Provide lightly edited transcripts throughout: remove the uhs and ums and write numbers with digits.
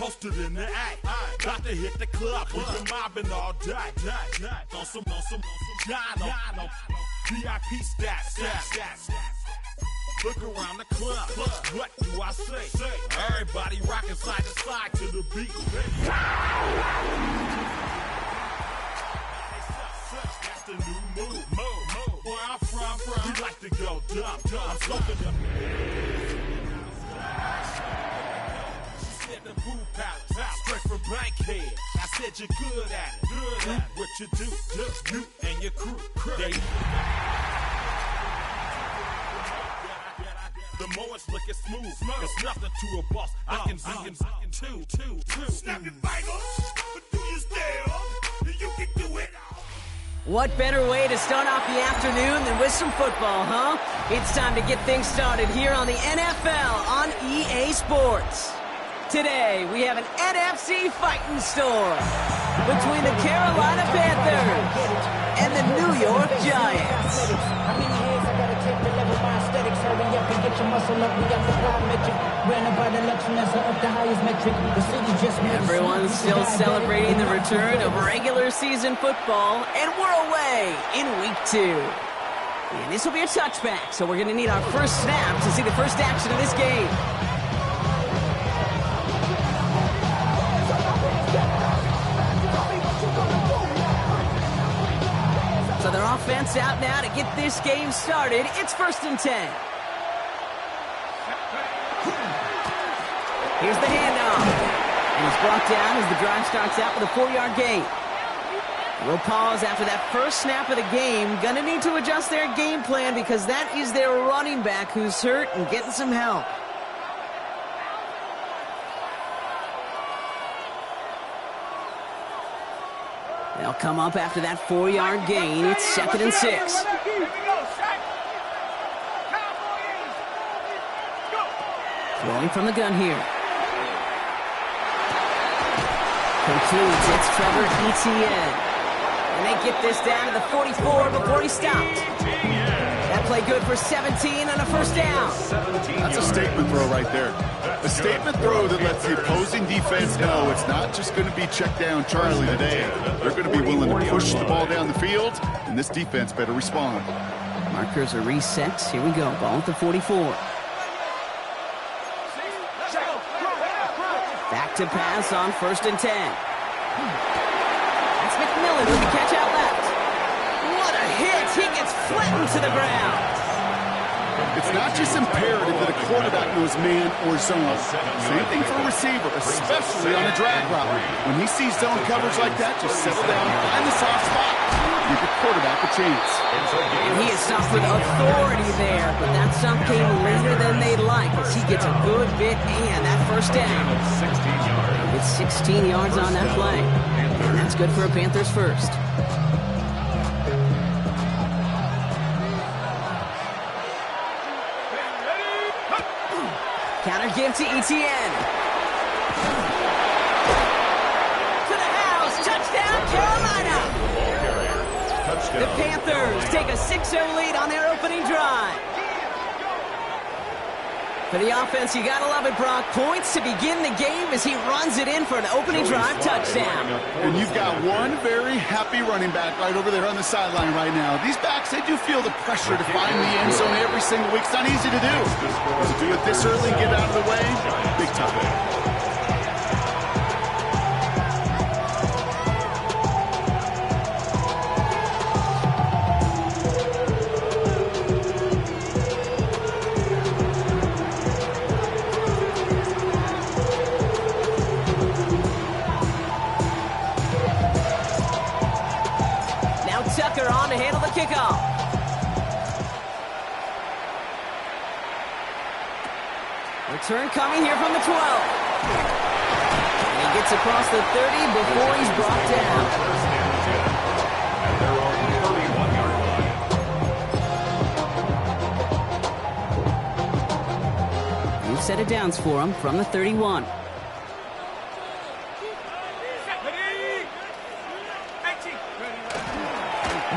posted in the act. Got to hit the club. We've been mobbing all day. On some Jono. VIP stats. Look around the club. What do I say? Everybody rocking side to side to the beat. That's the new move. Where I'm from, we like to go dumb. I'm smoking up. She said the pool palace, straight from Bankhead. I said you're good at it. What you do, you and your crew. The more it's looking smooth, it's nothing to a boss. I can two. Snap your fingers, but do you still? You can do it all. What better way to start off the afternoon than with some football, huh? It's time to get things started here on the NFL on EA Sports. Today, we have an NFC fighting storm between the Carolina Panthers and the New York Giants. Everyone's still celebrating the return of regular season football, and we're away in week 2. And this will be a touchback, so we're going to need our first snap to see the first action of this game. So their offense out now to get this game started. It's 1st and 10. Here's the handoff. And he's brought down as the drive starts out with a 4-yard gain. We'll pause after that first snap of the game. Gonna need to adjust their game plan because that is their running back who's hurt and getting some help. They'll come up after that 4-yard gain. It's 2nd and 6. Throwing from the gun here. Concludes. It's Trevor Etienne. And they get this down to the 44 before he stopped. That play good for 17 on a first down. That's a statement throw right there. A statement throw that lets the opposing defense know it's not just going to be check down Charlie today. They're going to be willing to push the ball down the field, and this defense better respond. Markers are reset. Here we go. Ball at the 44. Back to pass on 1st and 10. That's McMillan with the catch out left. What a hit! He gets flattened to the ground. It's not just imperative that a quarterback knows man or zone. Same thing for a receiver, especially on a drag route. When he sees zone coverage like that, just settle down, find the soft spot. Give the quarterback a chance. And he is stopped with authority there, but that stop came later than they'd like as he gets a good bit and that first down. It's 16 yards on that play. And that's good for a Panthers first. Counter give to Etienne. To the house. Touchdown, Carolina. The Panthers take a 6-0 lead on their opening drive. For the offense, you gotta love it, Brock. Points to begin the game as he runs it in for an opening drive touchdown. And you've got one very happy running back right over there on the sideline right now. These backs, they do feel the pressure to find the end zone every single week. It's not easy to do. To do it this early and get out of the way, big time. On to handle the kickoff. Return coming here from the 12. And he gets across the 30 before he's brought down. New set of downs for him from the 31.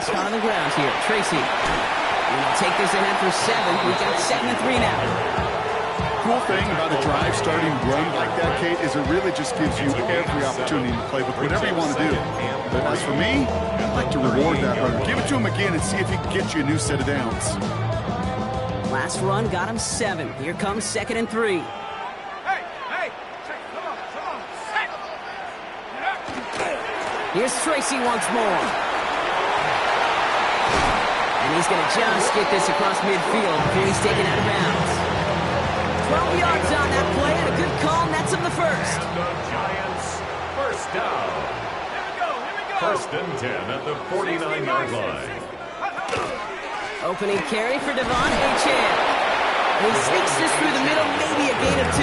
Start on the ground here. Tracy. We'll take this ahead for 7. We've got 2nd and 3 now. cool thing about a drive starting run like that, Kate, is it really just gives you every opportunity to play with whatever you want to do. But as for me, I'd like to reward that runner. Give it to him again and see if he can get you a new set of downs. Last run got him 7. Here comes 2nd and 3. Hey, come on, set. Here's Tracy once more. And he's going to just get this across midfield before he's taken out of bounds. 12 yards on that play, and a good call nets him the first. And the Giants, first down. Here we go. First and 10 at the 49-yard line. Opening carry for Devon Achane. He sneaks this through the middle, maybe a gain of 2.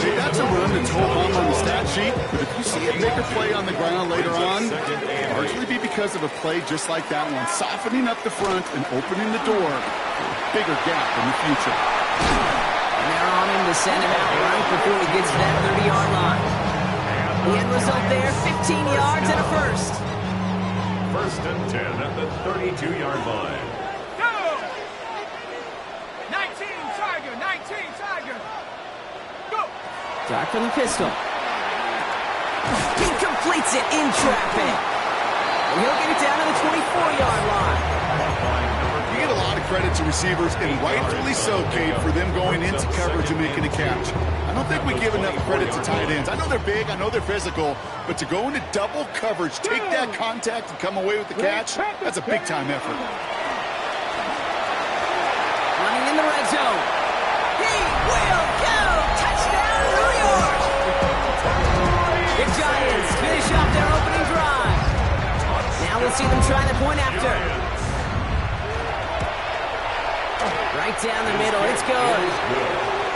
Hey, that's a run that's hold on the stat sheet, but if you see it make a play on the ground later on, largely be because of a play just like that one, softening up the front and opening the door for a bigger gap in the future. And they're on him to send him out right before he gets to that 30-yard line. The end result there, 15 yards and a first. First and 10 at the 32-yard line. Go! 19 Tiger. Go! Dart from the pistol. He completes it in traffic. And he'll get it down to the 24-yard line. You get a lot of credit to receivers, and rightfully so, Kate, for them going into coverage and making a catch. I don't think we give enough credit to tight ends. I know they're big, I know they're physical, but to go into double coverage, take that contact, and come away with the catch, that's a big-time effort. Running in the red zone. He will go! Touchdown, New York! The Giants finish off their opening drive. Now we'll see them try the point after. Right down the middle, it's good.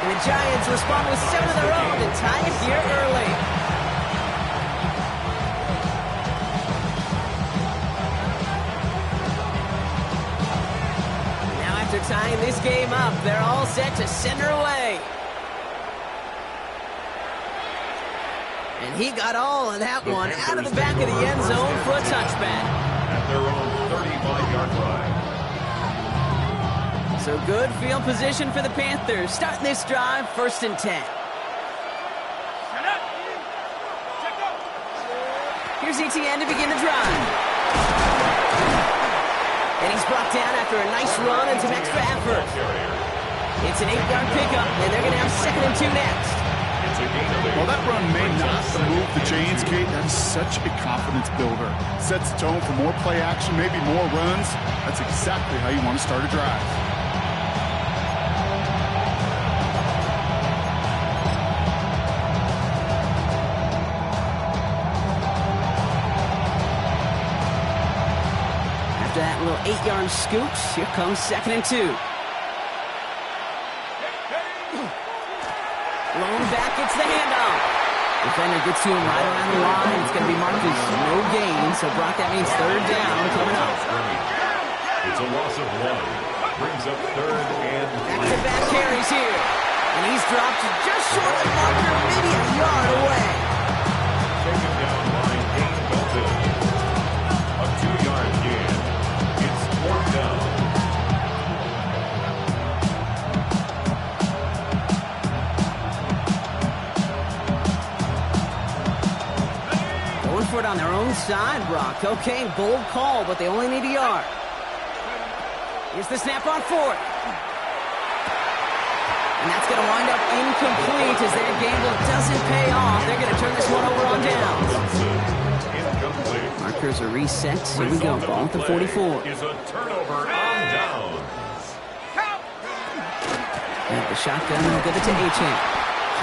And the Giants respond with 7 of their own to tie it here early. Now after tying this game up, they're all set to send her away. And he got all of that one out of the back of the end zone for a touchback. At their own 35-yard line. So good field position for the Panthers. Starting this drive, 1st and 10. Here's ETN to begin the drive. And he's brought down after a nice run and some extra effort. It's an 8-yard pickup, and they're going to have 2nd and 2 next. While that run may not move the chains, Kate, that is such a confidence builder. Sets the tone for more play action, maybe more runs. That's exactly how you want to start a drive. After that little 8-yard scooch, here comes 2nd and 2. Lone back gets the handoff. Defender gets to him right around the line. It's going to be marked as no gain, so Brock, that means 3rd down coming up. It's a loss of 1. Brings up 3rd and 3. Back-to-back carries here. And he's dropped just short of the marker, maybe a yard away. Taken down by Dane Belton. A 2-yard gain. It's 4th down. Going for it on their own side, Brock. Okay, bold call, but they only need a yard. Here's the snap on 4th. And that's going to wind up incomplete as that gamble doesn't pay off. They're going to turn this one over on downs. Markers are reset. Here we go. Ball at the 44. Is a turnover on downs. And the shotgun will give it to Achane.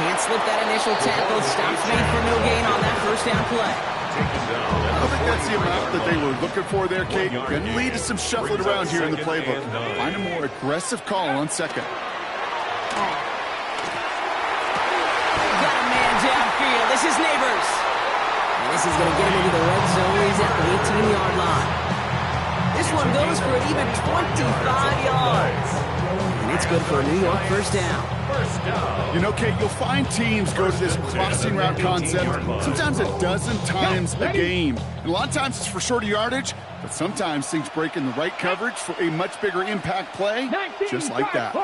Can't slip that initial tackle. Stops made for no gain on that 1st down play. I don't think that's the amount that they were looking for there, Kate. Going to lead to some shuffling around here in the playbook. Find a more aggressive call on 2nd. Got a man downfield. This is Neighbors. And this is going to get him into the red zone. He's at the 18-yard line. This one goes for an even 25 yards. And it's good for a New York 1st down. You know, Kate, you'll find teams go to this crossing route concept sometimes a dozen times a game. And a lot of times it's for shorter yardage, but sometimes things break in the right coverage for a much bigger impact play, just like that.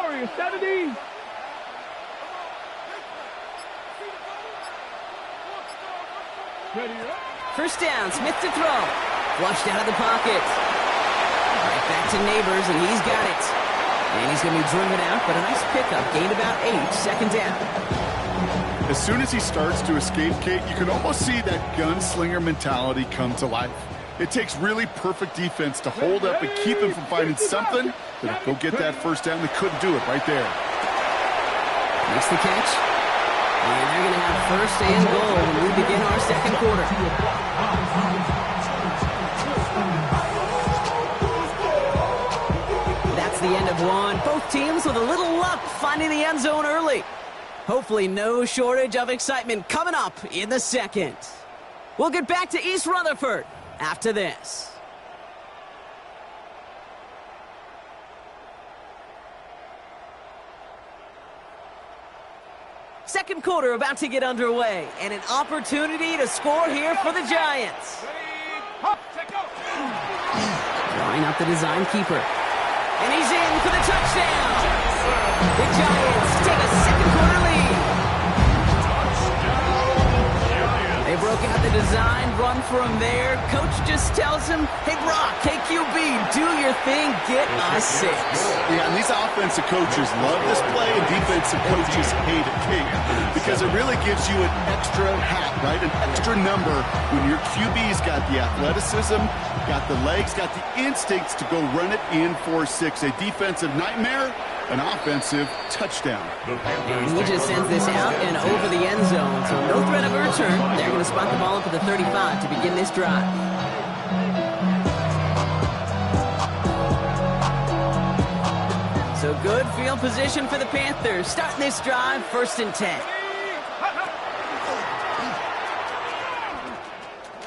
First down, Smith to throw. Flushed out of the pocket. Right back to Neighbors, and he's got it. And he's going to be driven out, but a nice pickup. Gained about 8, second down. As soon as he starts to escape, Kate, you can almost see that gunslinger mentality come to life. It takes really perfect defense to hold up and keep him from finding something that'll go get that first down. They couldn't do it right there. Makes the catch. And they're going to have first and goal when we begin our second quarter. That's the end of one. Both teams with a little luck finding the end zone early. Hopefully no shortage of excitement coming up in the second. We'll get back to East Rutherford after this. Second quarter about to get underway, and an opportunity to score here for the Giants. Drawing up the design keeper. And he's in for the touchdown. The Giants take a second quarter lead. They broke out the design, run from there. Coach just tells him, hey, Brock, KQB, do your thing, get my 6. Yeah, and these offensive coaches love this play, and defensive coaches hate it, Kate, because it really gives you an extra hat, right? An extra number when your QB's got the athleticism, got the legs, got the instincts to go run it in for 6. A defensive nightmare, an offensive touchdown. And he just sends this out and over the end zone, so no threat of a return. They're going to spot the ball up at the 35 to begin this drive. So good field position for the Panthers. Starting this drive, 1st and 10.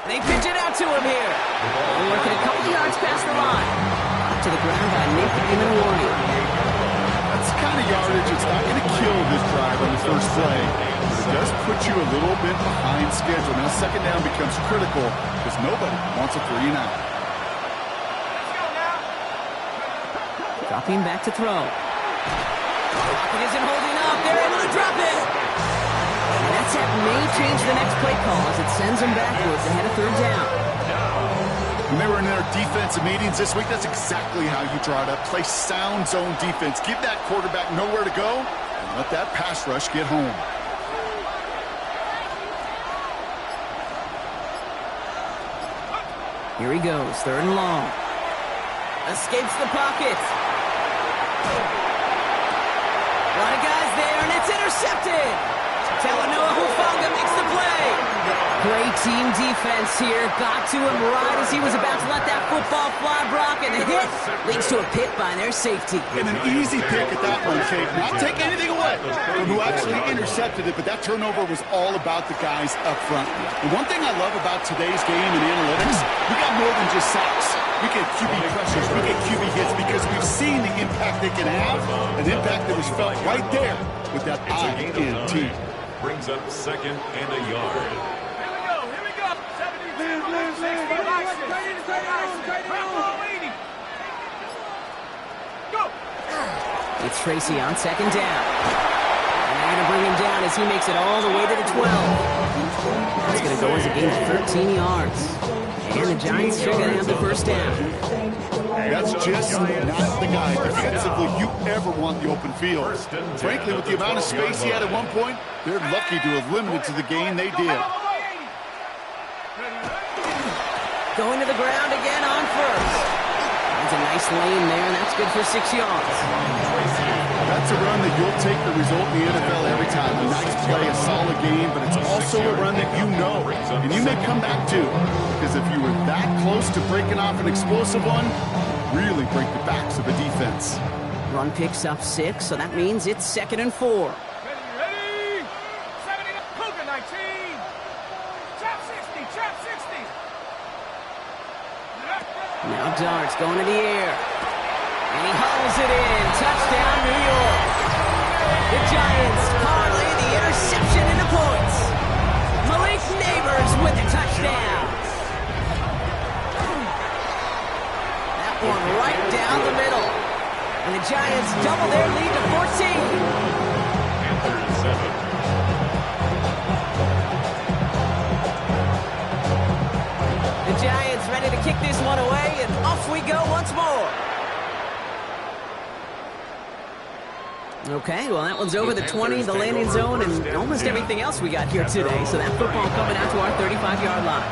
They pitch it out to him here. Working a couple yards past the line. To the ground by Nick Eamon-Warney. That's the kind of yardage. It's not going to kill this drive on the first play, but it does put you a little bit behind schedule. Now second down becomes critical because nobody wants a 3 and out. Dropping back to throw. It isn't holding up. They're able to drop it. And that set may change the next play call as it sends them backwards ahead of 3rd down. When they were in their defensive meetings this week, that's exactly how you draw it up. Play sound zone defense. Give that quarterback nowhere to go and let that pass rush get home. Here he goes, 3rd and long. Escapes the pocket. A lot of guys there, and it's intercepted. Talanoa Hufanga makes the play. Great team defense here. Got to him right as he was about to let that football fly, Brock, and the hit leads to a pick by their safety. And an easy pick at that one, Kate. Not take anything away from who actually intercepted it, but that turnover was all about the guys up front. The one thing I love about today's game and analytics, we got more than just sacks. We get QB pressures, we get QB hits because we've seen the impact they can have, an impact that was felt right there with that INT. Brings up 2nd and a yard. Here we go. 70. Go. It's Tracy on 2nd down. And they're going to bring him down as he makes it all the way to the 12. That's going to go as a gain of 13 yards. And the Giants are going to have the 1st down. That's just not the guy defensively you ever want the open field. Frankly, with the amount of space he had at one point, they're lucky to have limited to the gain they did. Going to the ground again on 1st. That's a nice lane there, and that's good for 6 yards. That's a run that you'll take the result in the NFL every time. A nice play, a solid game, but it's also a run that you know, and you may come back to. Because if you were that close to breaking off an explosive one, really break the backs of the defense. Run picks up 6, so that means it's 2nd and 4. Ready? 70 to Cougar 19. Trap 60, trap 60. Now Dart's going to the air. And he hauls it in. Touchdown, New York. The Giants parlay the interception into points. Malik Neighbors with the touchdown. That one right down the middle. And the Giants double their lead to 14. Giants ready to kick this one away, and off we go once more. Okay, well, that one's over the 20, the landing zone, and almost everything else we got here today. So that football coming out to our 35-yard line.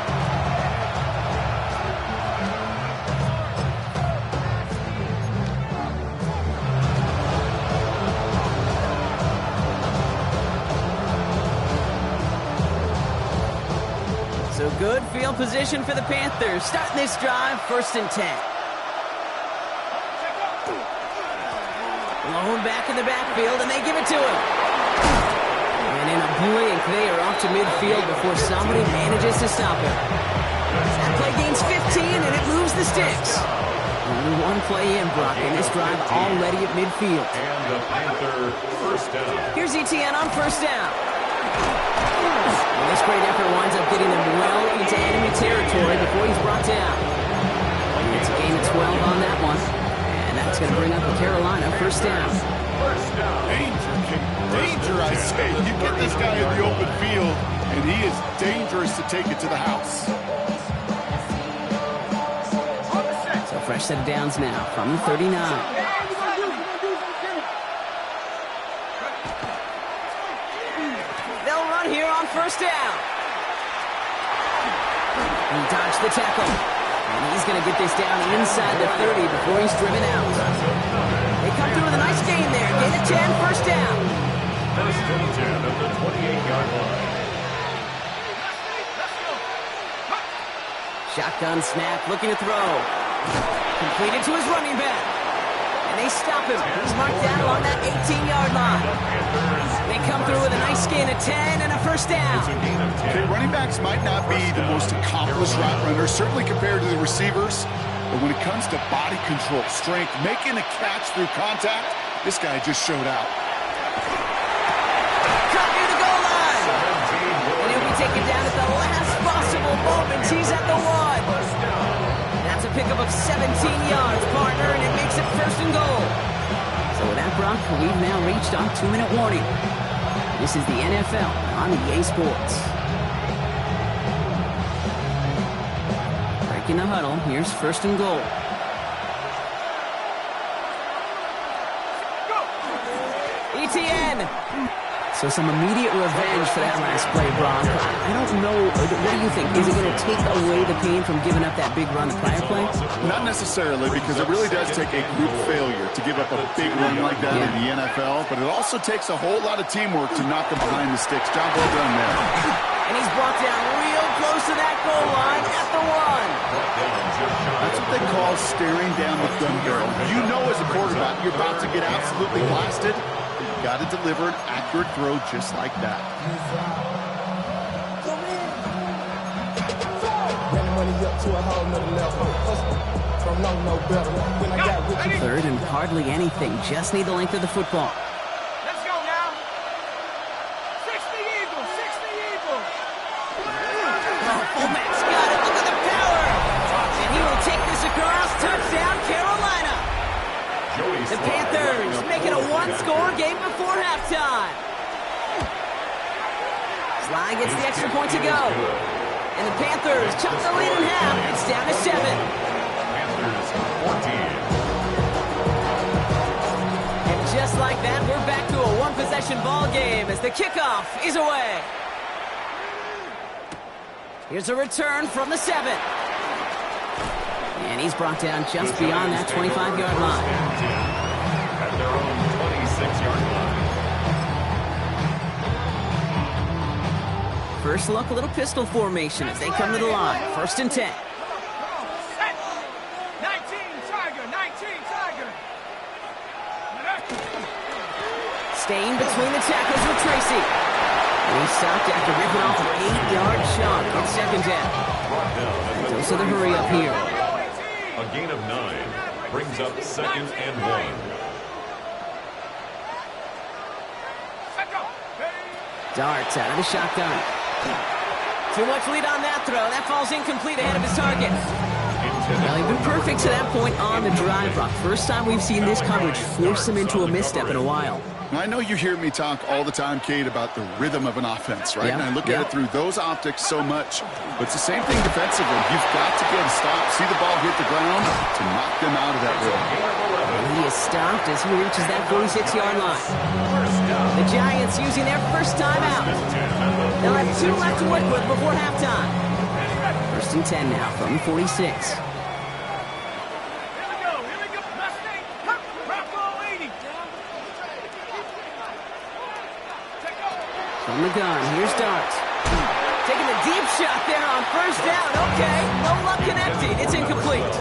So good field position for the Panthers. Starting this drive, 1st and 10. Blown back in the backfield, and they give it to him. And in a blink, they are off to midfield before somebody manages to stop him. That play gains 15, and it moves the sticks. Only one play in, Brock, in this drive already at midfield. And the Panther first down. Here's ETN on 1st down. Well, this great effort winds up getting them well into enemy territory before he's brought down. It's a gain of 12 on that one. And that's going to bring up a Carolina 1st down. Danger, I say. You get this guy in the open field, and he is dangerous to take it to the house. So fresh set of downs now from the 39. Here on 1st down. He dodged the tackle. And he's going to get this down inside the 30 before he's driven out. They come through with a nice gain there. Gain of 10, 1st down. 1st and 10 at the 28-yard line. Shotgun snap, looking to throw. Completed to his running back. And they stop him. He's marked down along that 18-yard line. They come through with a nice gain of 10 and a 1st down. Okay, running backs might not be the most accomplished route runners, certainly compared to the receivers. But when it comes to body control, strength, making a catch through contact, this guy just showed out. Caught near the goal line. And he'll be taken down at the last possible moment. He's at the 1. That's a pickup of 17 yards, partner, and it makes it 1st and goal. So with that, Brock, we've now reached our 2-minute warning. This is the NFL on EA Sports. Breaking the huddle. Here's 1st and goal. ETN. So some immediate revenge for that last play, Brock. I don't know. What do you think? Is it going to take away the pain from giving up that big run the prior play? Not necessarily, because it really does take a group failure to give up a big run like that in the NFL, but it also takes a whole lot of teamwork to knock them behind the sticks. Job well done there. And he's brought down real close to that goal line at the 1. That's what they call staring down the gun barrel. You know as a quarterback you're about to get absolutely blasted. You've got to deliver an accurate throw just like that. 3rd and hardly anything. Just need the length of the football. Let's go now. 60 Eagles, 60 Eagles. Fullback's got it. Look at the power. And he will take this across. Touchdown, Carolina. The Panthers making a 1-score game before halftime. Sly gets the extra point to go. And the Panthers chop the lead in half. It's down to 7. Panthers 14. And just like that, we're back to a one-possession ball game as the kickoff is away. Here's a return from the 7. And he's brought down just beyond that 25-yard line. At their own 26-yard line. First look, a little pistol formation as they come to the line. 1st and 10. 19 Tiger, 19 Tiger. Staying between the tackles with Tracy. And he stopped after ripping off an 8-yard chunk at 2nd down. Those are the hurry up here. A gain of 9 brings up 2nd and 1. Darts out of the shotgun. Too much lead on that throw. That falls incomplete ahead of his target. Well, he's been perfect to that point on the drive, Brock. First time we've seen this coverage force him into a misstep in a while. Now, I know you hear me talk all the time, Kate, about the rhythm of an offense, right? Yeah. And I look at it through those optics so much. But it's the same thing defensively. You've got to get a stop, see the ball hit the ground to knock them out of that rhythm. And he is stopped as he reaches that 46-yard line. The Giants using their first timeout. They'll have 2 left to work with before halftime. 1st and 10 now from 46. From the gun, here's Dart. Taking a deep shot there on 1st down. Okay, no luck connecting. It's incomplete.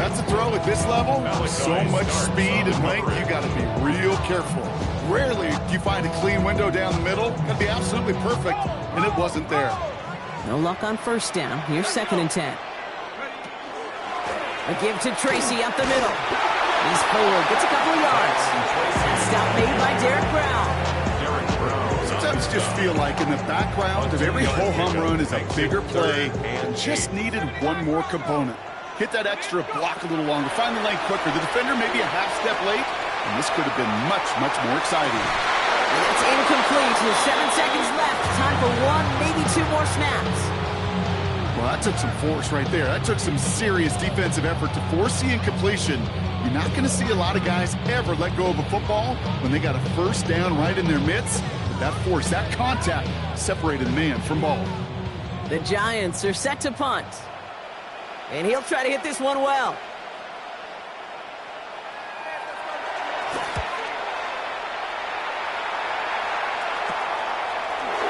That's a throw at this level. So much speed and length, you got to be real careful. Rarely do you find a clean window down the middle. Got to be absolutely perfect, and it wasn't there. No luck on 1st down. Here's 2nd and 10. A give to Tracy up the middle. He's forward, gets a couple of yards. Stop made by Derek Brown. Sometimes just feel like in the background of every whole home run is a bigger play and just needed one more component. Hit that extra block a little longer, find the lane quicker. The defender maybe a half step late, and this could have been much, much more exciting. And it's incomplete with 7 seconds left. Time for 1, maybe 2 more snaps. Well, that took some force right there. That took some serious defensive effort to force the incompletion. You're not going to see a lot of guys ever let go of a football when they got a 1st down right in their midst. But that force, that contact, separated man from ball. The Giants are set to punt. And he'll try to hit this one well.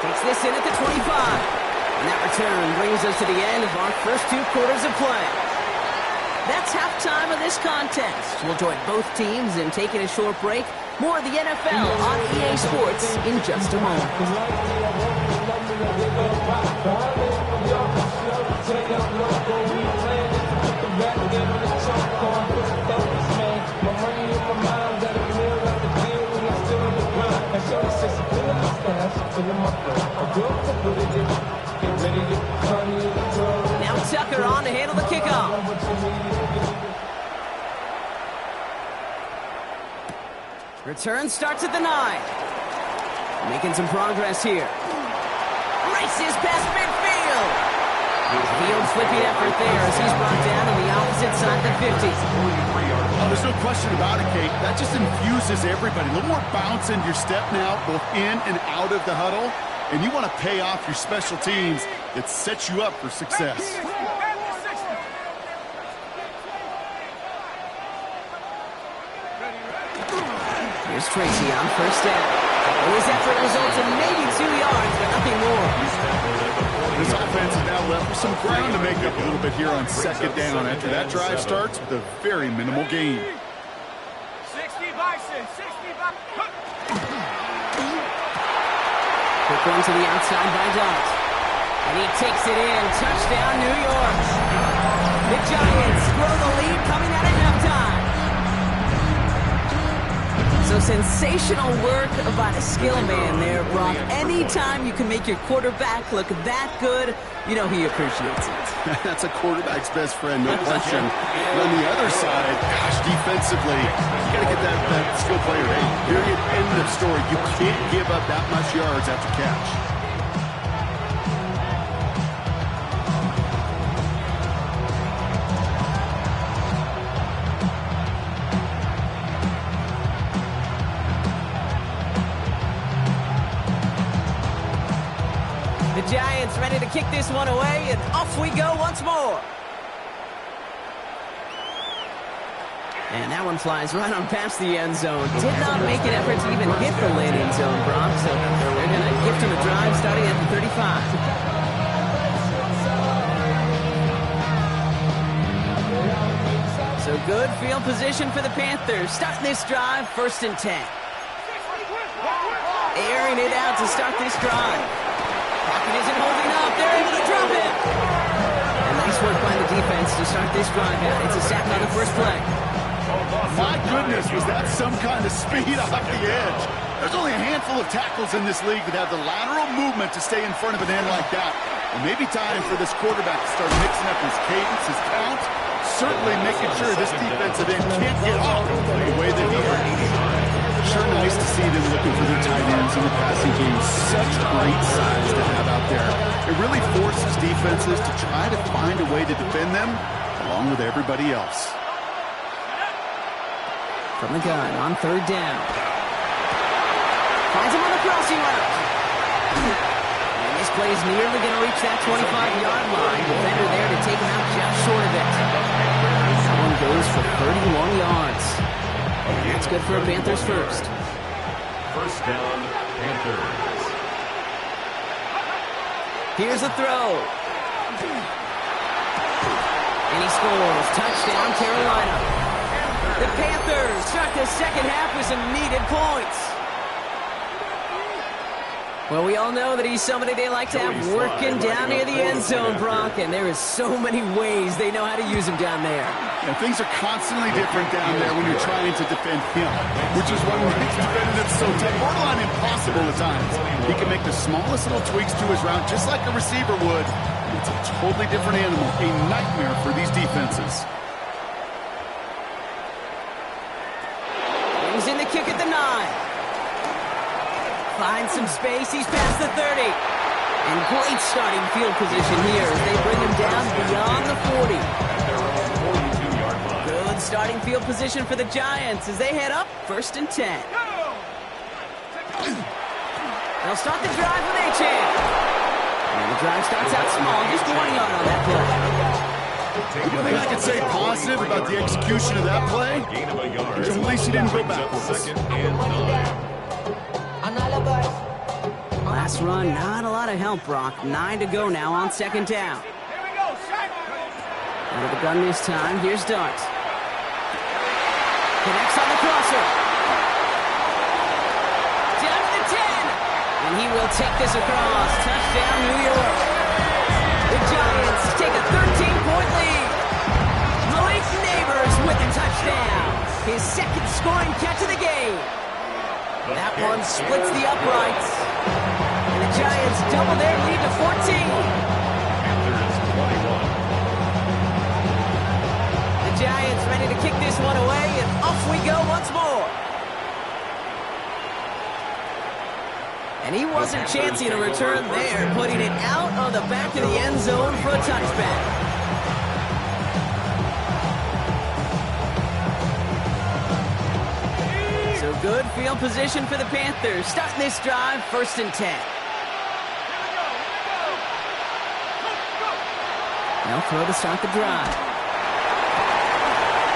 Takes this in at the 25. And that return brings us to the end of our first 2 quarters of play. That's halftime of this contest. We'll join both teams in taking a short break. More of the NFL on EA Sports in just a moment. Now Tucker on to handle the kickoff. Return starts at the 9. Making some progress here. Races past midfield. Field flipping effort there as he's brought down on the opposite side of the 50. Oh, there's no question about it, Kate. That just infuses everybody. A little more bounce in your step now, both in and out of the huddle. And you want to pay off your special teams. It sets you up for success. Here's Tracy on 1st down. And his effort results in maybe 2 yards, but nothing more. This offense is now left with some ground to make up a little bit here on 2nd down after that drive starts with a very minimal gain. 60 Bison, 60 Bison. Quick one to the outside by Dot. And he takes it in. Touchdown, New York. The Giants grow the lead coming out at halftime. So sensational work by the skill man there, Brock. Anytime you can make your quarterback look that good, you know he appreciates it. That's a quarterback's best friend, no question. But on the other side, gosh, defensively, you got to get that skill player. Hey, period, end of story. You can't give up that much yards after catch. The Giants ready to kick this one away, and off we go once more. And that one flies right on past the end zone. Did not make an effort to even hit the landing zone, Brock, so they're going to gift him a drive starting at the 35. So good field position for the Panthers. Starting this drive, 1st and 10. Airing it out to start this drive. Pocket isn't holding up. They're able to drop it. And nice work by the defense to start this drive out. It's a sack on the first play. My goodness, was that some kind of speed off the edge? There's only a handful of tackles in this league that have the lateral movement to stay in front of an end like that. It may be time for this quarterback to start mixing up his cadence, his count, certainly making sure this defensive end can't get off the way that he is. Sure nice to see them looking for their tight ends in the passing game. Such great size to have out there. It really forces defenses to try to find a way to defend them along with everybody else. From the gun on third down. Finds him on the crossing route. And this play is nearly going to reach that 25-yard line. Defender there to take him out just short of it. That one goes for 31 yards. That's good for a Panthers first. First down, Panthers. Here's the throw. And he scores. Touchdown, Carolina. The Panthers start the second half with some needed points. Well, we all know that he's somebody they like to have working down near the end zone, Brock, and there is so many ways they know how to use him down there. And things are constantly different down there when you're trying to defend him, which is what makes defending him so tough, borderline impossible at times. He can make the smallest little tweaks to his route, just like a receiver would. It's a totally different animal, a nightmare for these defenses. Brings in the kick at the 9. Finds some space. He's past the 30. And great starting field position here as they bring him down beyond the 40. Good starting field position for the Giants as they head up 1st and 10. They'll start the drive with A-Chan. And the drive starts out small, just 1 yard on that play. The thing I can say positive about the execution of that play is at least he didn't go backwards. Last run, not a lot of help, Brock. 9 to go now on 2nd down. Here we go, set. Out of the gun this time. Here's Dart. Connects on the crosser. Down to the 10. And he will take this across. Touchdown, New York. The Giants take a 13-point lead. Malik Neighbors with a touchdown. His 2nd scoring catch of the game. That one splits the uprights. And the Giants double their lead to 14. Panthers 21. The Giants ready to kick this one away, and off we go once more. And he wasn't chancing a return there, putting it out on the back of the end zone for a touchback. So good field position for the Panthers. Starting this drive, 1st and 10. They'll throw to start the drive.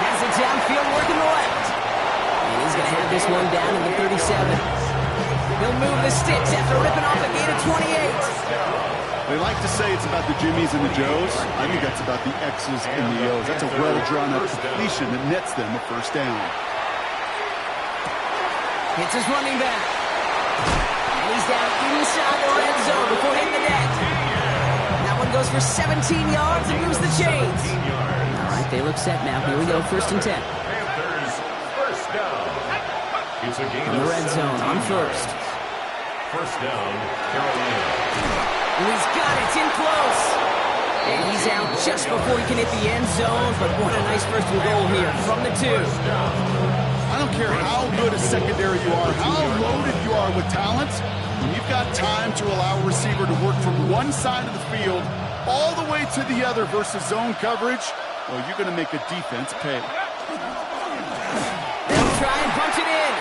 Has it downfield, working the left. And he's going to have this one down in the 37. He'll move the sticks after ripping off a gain of 28. They like to say it's about the Jimmies and the Joes. I think that's about the X's and the O's. That's a well-drawn-up completion that nets them a 1st down. Hits his running back. And he's down inside the red zone before hitting the net. That one goes for 17 yards and moves the chains. All right, they look set now. Here we go, 1st and 10. Panthers first down. It's a gain From the red zone on 1st. First down, Carolina. And he's got it. It's in close. And he's out just before he can hit the end zone. But what a nice 1st and goal here from the 2. I don't care how good a secondary you are, how loaded you are with talent, when you've got time to allow a receiver to work from one side of the field all the way to the other versus zone coverage, well, you're going to make a defense pay. They'll try and punch it in.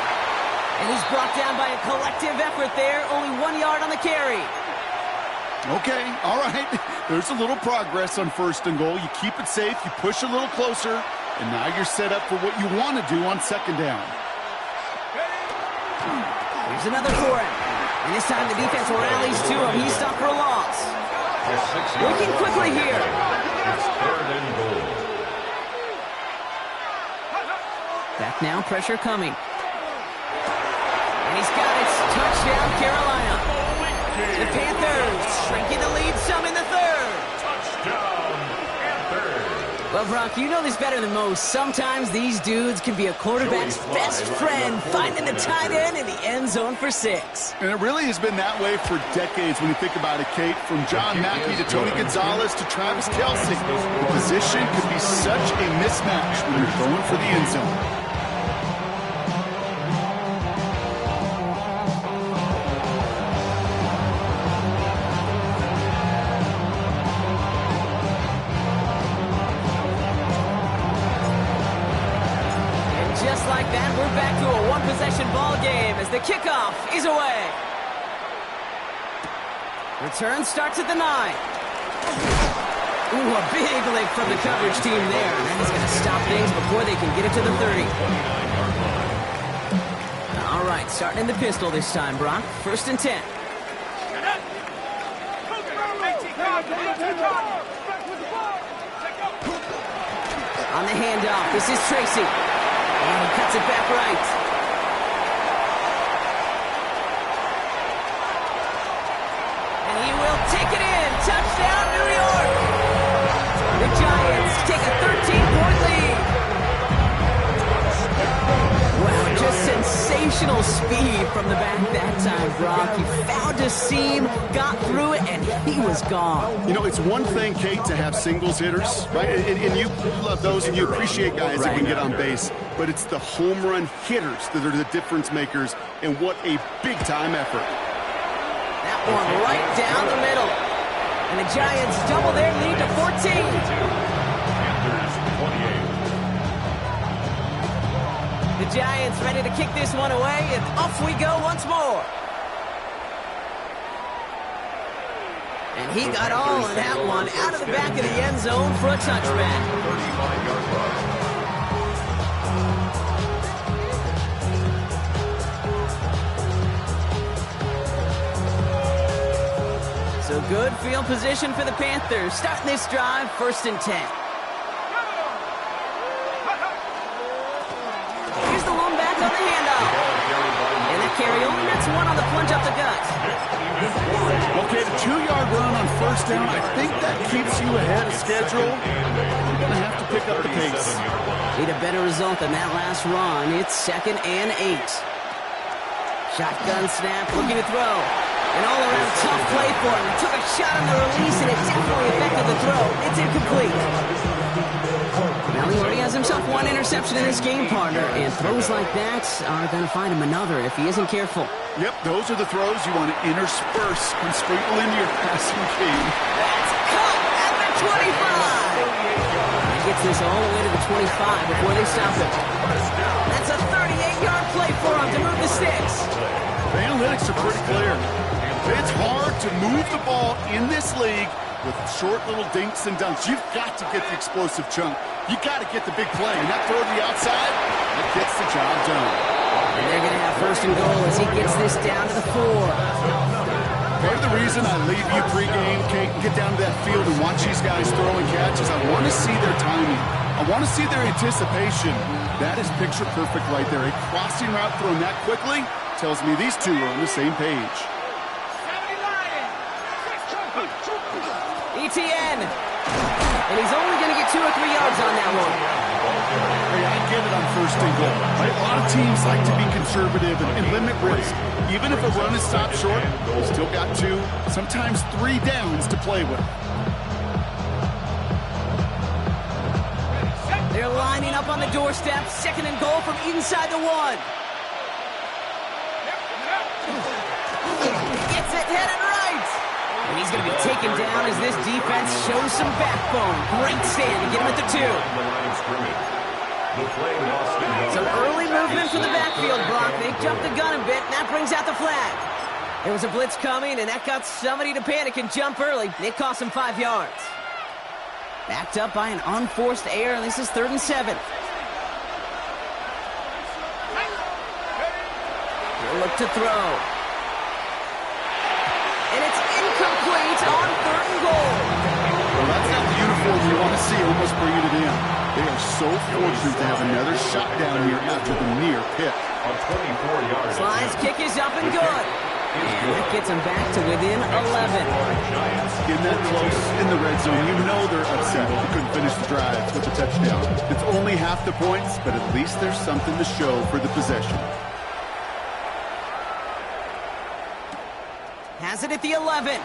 And he's brought down by a collective effort there. Only 1 yard on the carry. Okay, all right. There's a little progress on 1st and goal. You keep it safe, you push a little closer, and now you're set up for what you want to do on 2nd down. Here's another for him. And this time the defense rallies to him. He's stopped for a loss. Working quickly here. It's 3rd and goal. Back now, pressure coming. And he's got it. Touchdown, Carolina. The Panthers shrinking the lead some in the 3rd. Touchdown, Panthers. Well, Brock, you know this better than most. Sometimes these dudes can be a quarterback's best friend, finding the tight end in the end zone for 6. And it really has been that way for decades when you think about it, Kate. From John Mackey to Tony Gonzalez to Travis Kelce. The position could be such a mismatch when you're going for the end zone. like that, we're back to a one-possession ball game as the kickoff is away. Return starts at the 9. Ooh, a big lick from the coverage team there. That is going to stop things before they can get it to the 30. All right, starting in the pistol this time, Brock. 1st and 10. On the handoff, this is Tracy. And he cuts it back right. And he will take it in. Touchdown, New York. The Giants take a 13-point lead. Wow, just sensational speed from the back that time, Brock. He found a seam, got through it, and he was gone. You know, it's one thing, Kate, to have singles hitters, right? And you love those, and you appreciate guys that can get on base. But it's the home run hitters that are the difference makers, and what a big-time effort. That one right down the middle. And the Giants double their lead to 14. The Giants ready to kick this one away, and off we go once more. And he got all of that one out of the back of the end zone for a touchback. 35-yard run. So good field position for the Panthers. Starting this drive, 1st and 10. Here's the one back on the handoff. And that carry only gets one on the plunge up the gut. Okay, the 2-yard run on 1st down, I think that keeps you ahead of schedule. You're going to have to pick up the pace. Need a better result than that last run. It's 2nd and 8. Shotgun snap, looking to throw. An all-around tough play for him. He took a shot on the release, and it definitely affected the throw. It's incomplete. Now he already has himself one interception in this game, partner, and throws like that are going to find him another if he isn't careful. Yep, those are the throws you want to intersperse and sprinkle into your passing game. That's caught at the 25. He gets this all the way to the 25 before they stop him. That's a 38-yard play for him to move the sticks. The analytics are pretty clear. It's hard to move the ball in this league with short little dinks and dunks. You've got to get the explosive chunk. You got to get the big play. And that throw to the outside, that gets the job done. And they're going to have 1st and goal as he gets this down to the 4. Part of the reason I leave you pregame, Kate, and get down to that field and watch these guys throw and catch is I want to see their timing. I want to see their anticipation. That is picture perfect right there. A crossing route thrown that quickly tells me these two are on the same page. ETN. And he's only going to get 2 or 3 yards on that one. Hey, I get it on 1st and goal. Right? A lot of teams like to be conservative and limit risk. Even if a run is stopped short, you still got 2, sometimes 3 downs to play with. They're lining up on the doorstep. 2nd and goal from inside the 1. Gets it headed right. And he's going to be taken down as this defense shows some backbone. Great stand to get him at the 2. Some early movement from the backfield, Brock. They jumped the gun a bit, and that brings out the flag. There was a blitz coming, and that got somebody to panic and jump early. It cost him 5 yards. Backed up by an unforced error, and this is 3rd and 7. He'll look to throw. And it's incomplete on 3rd and goal. Well, that's not the uniform you want to see almost bringing it in. They are so fortunate to have another shot down here after the near pick. On 24 yards. Slice kick is up and good. And that gets them back to within 11. Getting that close in the red zone, you know they're upset. They couldn't finish the drive with a touchdown. It's only half the points, but at least there's something to show for the possession. Has it at the 11.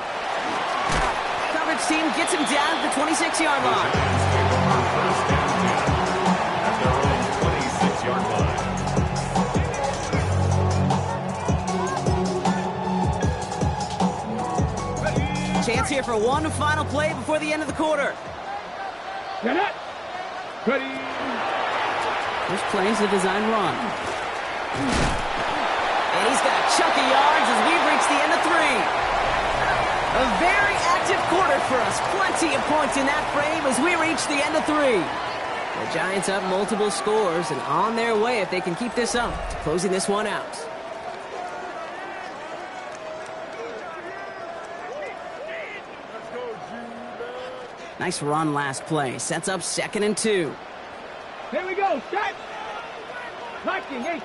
Coverage team gets him down at the 26-yard line. At their own 26-yard line. Chance here for one final play before the end of the quarter. Ready. There's plays a design run. And he's got a chunk of yards as we've reached the end of 3. A very active quarter for us. Plenty of points in that frame as we reach the end of 3. The Giants up multiple scores and on their way if they can keep this up to closing this one out. Nice run last play. Sets up 2nd and 2. Here we go. Set. Knocking. Hey.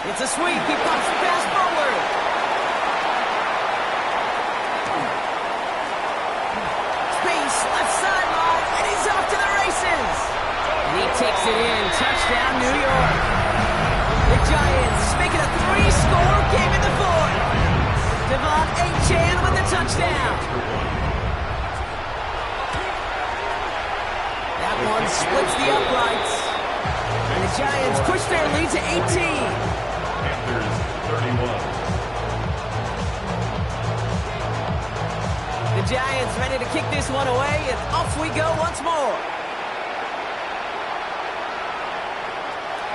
It's a sweep. He pops the pass forward. Space, left sideline, and he's off to the races. And he takes it in. Touchdown, New York. The Giants making a 3-score game in the 4th. Devon Achane with the touchdown. That one splits the uprights. And the Giants push their lead to 18. Panthers 31. The Giants ready to kick this one away, and off we go once more.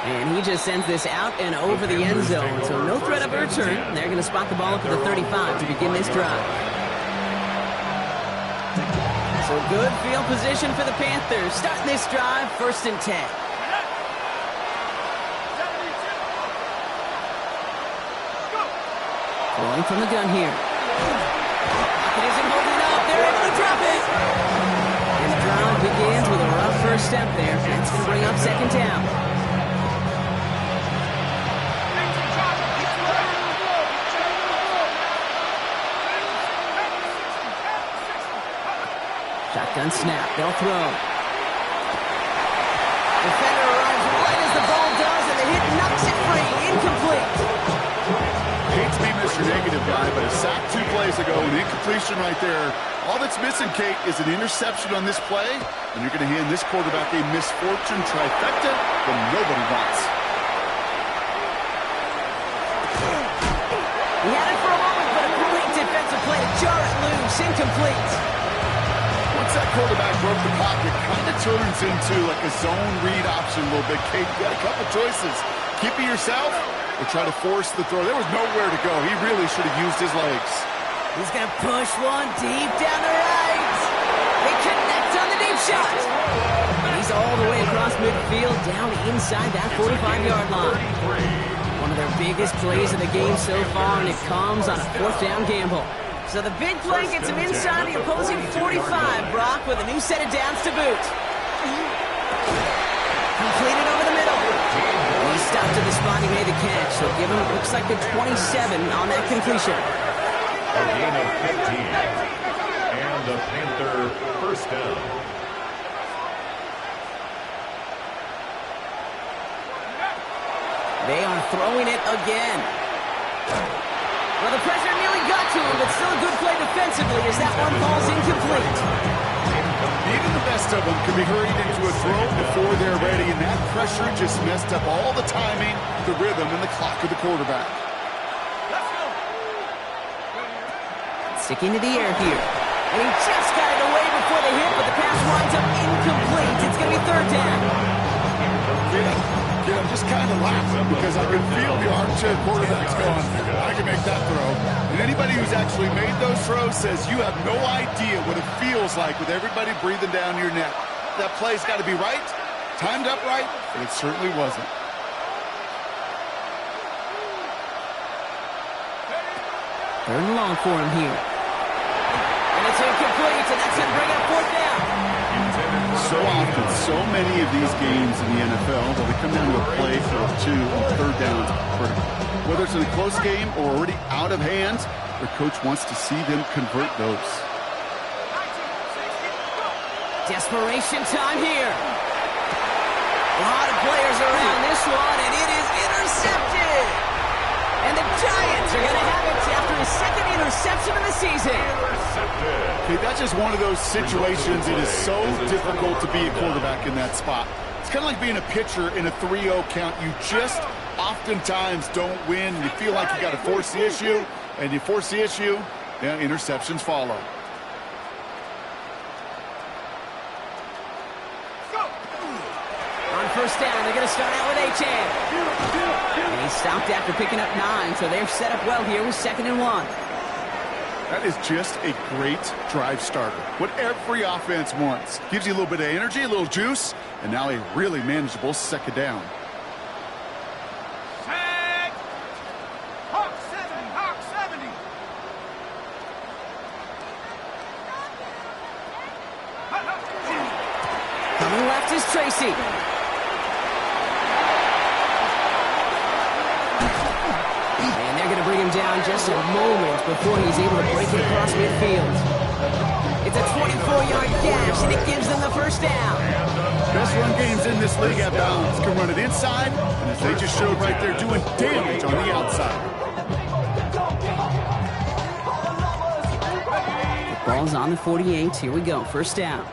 And he just sends this out and over the end zone, so no threat of a return. They're going to spot the ball up at the 35 to begin this drive. So good field position for the Panthers. Starting this drive, 1st and 10. Throwing from the gun here. It isn't holding up. They're able to drop it. And the drive begins with a rough first step there. That's going to bring up 2nd down. Shotgun snap. They'll throw. Defender arrives right as the ball does, and the hit knocks it free. Incomplete. Hate to be Mr. Negative guy, but a sack 2 plays ago, an incompletion right there. All that's missing, Kate, is an interception on this play, and you're going to hand this quarterback a misfortune trifecta that nobody wants. He had it for a moment, but a great defensive play to jar it loose. Incomplete. Once that quarterback broke the pocket, kind of turns into like a zone read option a little bit. Kate, you got a couple choices. Keep it yourself or try to force the throw. There was nowhere to go. He really should have used his legs. He's going to push one deep down the right. They connect on the deep shot. He's all the way across midfield, down inside that 45-yard line. One of their biggest plays of the game so far, and it comes on a 4th down gamble. So the big play gets him inside the opposing 45, Brock, with a new set of downs to boot. Completed over the middle. He stopped at the spot, he made the catch. So give him, it looks like a 27 on that completion. A gain of 15. And the Panther 1st down. They are throwing it again. Well, the pressure nearly got to him, but still a good play defensively as that one falls incomplete. Even the best of them can be hurried into a throw before they're ready, and that pressure just messed up all the timing, the rhythm, and the clock of the quarterback. Sticking to the air here. And he just got it away before the hit, but the pass winds up incomplete. It's going to be 3rd down. I'm just kind of laughing because I can feel the armchair quarterbacks going, I can make that throw. And anybody who's actually made those throws says you have no idea what it feels like with everybody breathing down your neck. That play's got to be right, timed up right, but it certainly wasn't. Third and long for him here. And it's incomplete, and that's going to bring up 4th down. So often, so many of these games in the NFL, they come down to a play for 2 and 3rd downs. Whether it's in a close game or already out of hand, their coach wants to see them convert those. Desperation time here. A lot of players around this one, and it is intercepted. And the Giants are going to have it after his 2nd interception of the season. Okay, that's just one of those situations. It is so difficult to be a quarterback in that spot. It's kind of like being a pitcher in a 3-0 count. You just oftentimes don't win. You feel like you got to force the issue, and you force the issue, yeah, interceptions follow. On first down. They're going to start out with Achane. And he stopped after picking up 9, so they're set up well here with 2nd and 1. That is just a great drive starter. What every offense wants. Gives you a little bit of energy, a little juice, and now a really manageable 2nd down. Hawk 70, Hawk 70. Coming left is Tracy. And they're going to bring him down just a moment before he's able to break it across midfield. It's a 24-yard gash, and it gives them the first down. Best run games in this league have balance. Can run it inside, and as they just showed right there, doing damage on the outside. The ball's on the 48. Here we go. First down.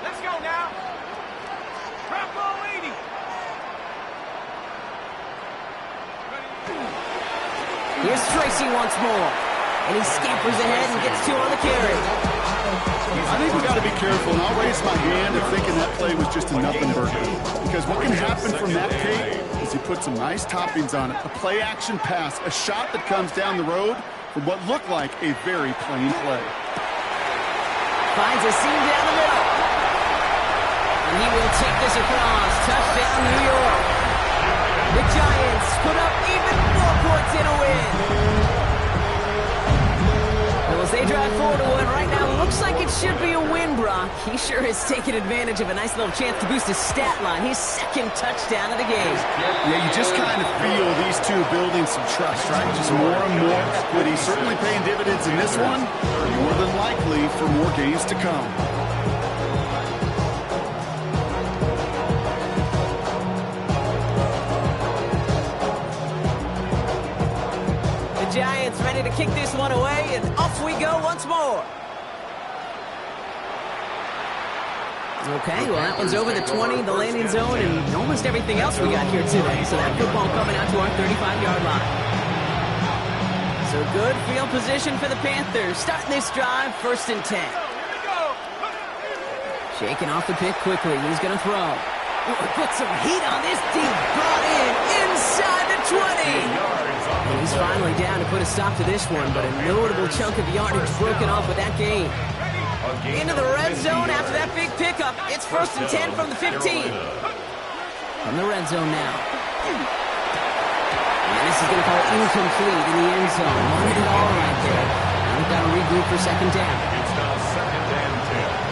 Let's go now. Drop ball 80. Here's Tracy once more. And he scampers ahead and gets 2 on the carry. I think we got to be careful, and I'll raise my hand if thinking that play was just a nothing burger. Because what can happen from that pick is you put some nice toppings on it. A play-action pass, a shot that comes down the road from what looked like a very plain play. Finds a seam down the middle. And he will take this across. Touchdown, New York. The Giants put up even more points in a win. Well, as they drive forward to win right now, looks like it should be a win, Brock. He sure has taken advantage of a nice little chance to boost his stat line. His 2nd touchdown of the game. Yeah, you just kind of feel these two building some trust, right? Just more and more equity. Certainly paying dividends in this one. More than likely for more games to come. Giants ready to kick this one away, and off we go once more. Okay, well, that one's over the 20, the landing zone, and almost everything else we got here today. So that football coming out to our 35-yard line. So good field position for the Panthers. Starting this drive, 1st and 10. Shaking off the pick quickly. He's going to throw. Put some heat on this team. Brought in inside the 20. And he's finally down to put a stop to this one, but a notable chunk of yardage broken off with that gain. Into the red zone after that big pickup. It's 1st and 10 from the 15. From the red zone now. And this is going to call incomplete in the end zone. Wanted it all right there. Now we've got to regroup for 2nd down. It's now 2nd and 10.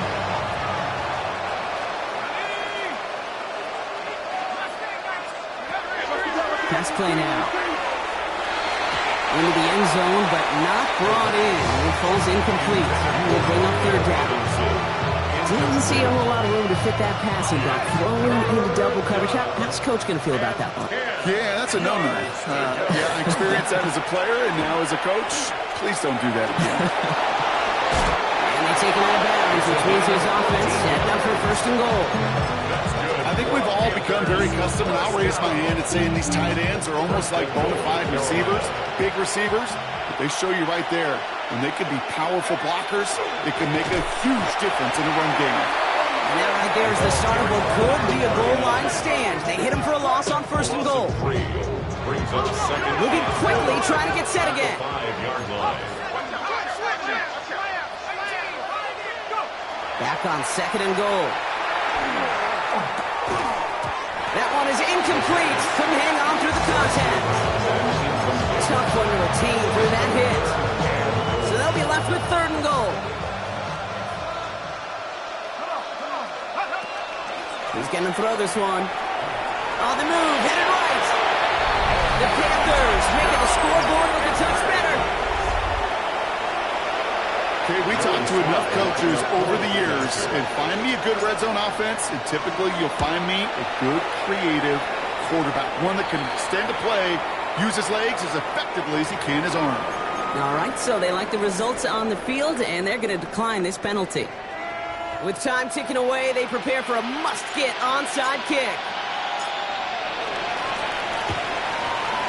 Pass play now. Into the end zone, but not brought in. It falls incomplete. We'll bring up 3rd down. Didn't see a whole lot of room to fit that passing back. Throwing into double coverage. How's Coach going to feel about that one? Yeah, that's a no-no. Yeah, I experienced that as a player, and now as a coach, please don't do that again. And they take him out of bounds, which means his offense heading up for 1st and goal. I think we've all become very accustomed, and I'll raise my hand at saying these tight ends are almost like bona fide receivers, big receivers, but they show you right there, when they can be powerful blockers, it can make a huge difference in a run game. And that right there is the start of what could be a goal line stand. They hit him for a loss on 1st and goal. Brings up 2nd. Moving quickly, trying to get set again. 5-yard line. Back on 2nd and goal. That one is incomplete. Couldn't hang on through the contact. Tough one to retain through that hit. So they'll be left with 3rd and goal. He's going to throw this one. On the move, headed right. The Panthers making the scoreboard look a touch better. Okay, we talked to enough coaches over the years, and find me a good red zone offense, and typically you'll find me a good, creative quarterback, one that can extend a play, use his legs as effectively as he can his arm. All right, so they like the results on the field, and they're going to decline this penalty. With time ticking away, they prepare for a must-get onside kick.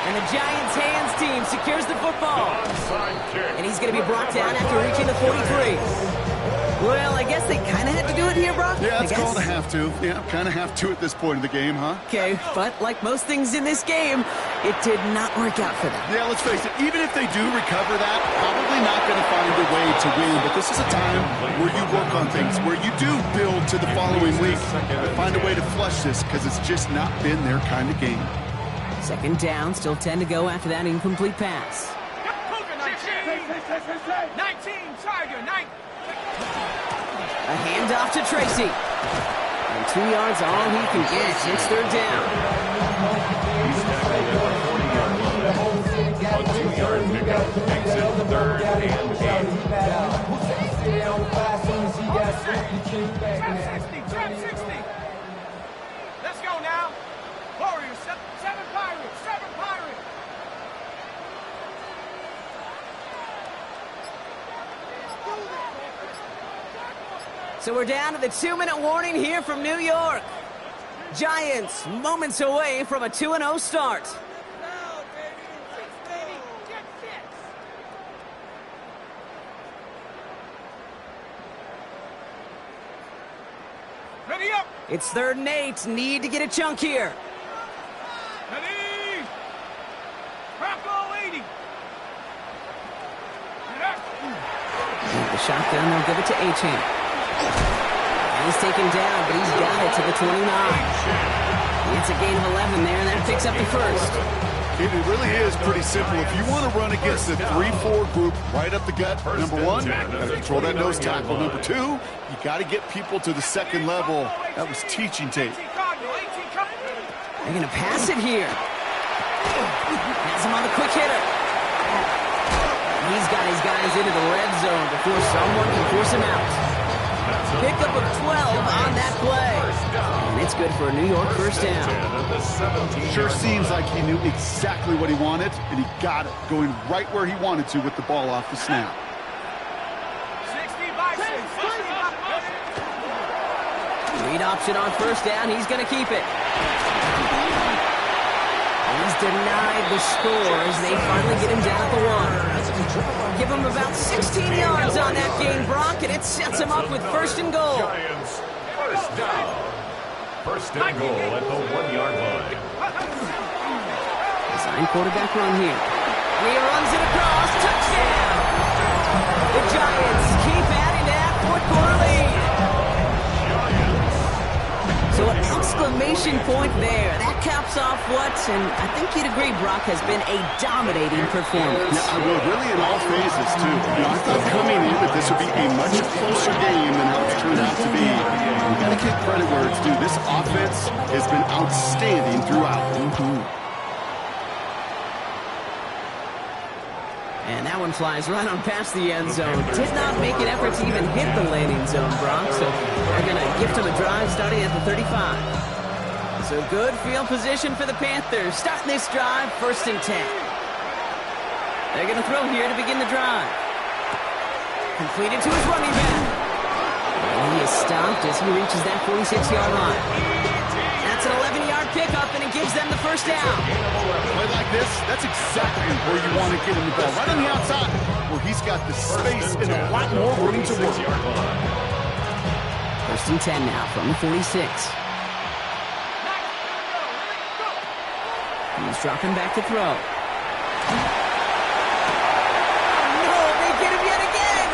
And the Giants' hands team secures the football. Onside kick. And he's going to be brought down after reaching the 43. Well, I guess they kind of had to do it here, Brock. Yeah, it's called a have to. Yeah, kind of have to at this point in the game, huh? Okay, but like most things in this game, it did not work out for them. Yeah, let's face it, even if they do recover that, probably not going to find a way to win. But this is a time where you work on things, where you do build to the following week. Find a way to flush this, because it's just not been their kind of game. Second down, still 10 to go after that incomplete pass. 19, Tiger, 19. A handoff to Tracy. And 2 yards all he can get. It's third down. He's tackled at the 40-yard line. A 2-yard pickup makes it third and 8. 10-60. Let's go now. Warriors, 7 Pirates, 7 Pirates. So we're down to the 2-minute warning here from New York. Giants moments away from a 2-0 start. Ready up. It's 3rd and 8. Need to get a chunk here. Ready. Bronco 80. The shotgun, they'll give it to Achane. He's taken down, but he's got it to the 29. It's a gain of 11 there, and that picks up the first. It really is pretty simple. If you want to run against the 3-4 group right up the gut, number one, got to control that nose tackle. Number two, you got to get people to the second level. That was teaching tape. They're going to pass it here. Has him on the quick hitter. He's got his guys into the red zone before someone can force him out. Pickup of 12 on that play. And it's good for a New York first down. Sure seems like he knew exactly what he wanted, and he got it, going right where he wanted to with the ball off the snap. 60 by 6. Read option on first down. He's going to keep it. He's denied the score as they finally get him down at the 1. Give him about 16 yards on that gain, Brock, and it sets him up with 1st and goal. Giants, first down. 1st and goal at the 1-yard line. Design quarterback run here. And he runs it across. Touchdown! The Giants keep adding to that 4th-quarter lead. So an exclamation point there. That caps off what, and I think you'd agree, Brock, has been a dominating performance. I will, really in all phases, too. I thought coming in that this would be a much closer game than how it's turned out to be. You got to give credit where it's due. This offense has been outstanding throughout. And that one flies right on past the end zone. Did not make an effort to even hit the landing zone, Brock. So they're going to gift him a drive starting at the 35. So good field position for the Panthers. Starting this drive, 1st and 10. They're going to throw here to begin the drive. Completed to his running back. And he is stopped as he reaches that 46-yard line. That's an 11-yard pickup, and it gives them the 1st down. Play like this, that's exactly where you want to get him the ball. Right on the outside, where he's got the space and a lot more room to work. 1st and 10 now from the 46. He's dropping back to throw. No, they get him yet again!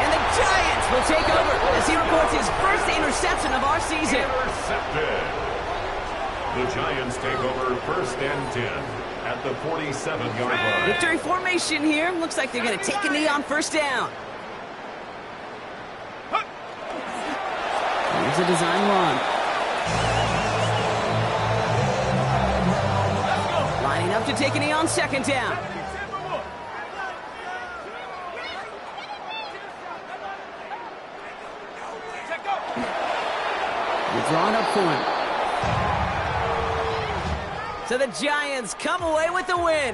And the Giants will take over as he records his first interception of our season. Intercepted. The Giants take over 1st and 10 at the 47-yard line. Victory formation here. Looks like they're going to take a knee on 1st down. Here's a design run. Lining up to take a knee on 2nd down. You're drawn up for him. So the Giants come away with the win.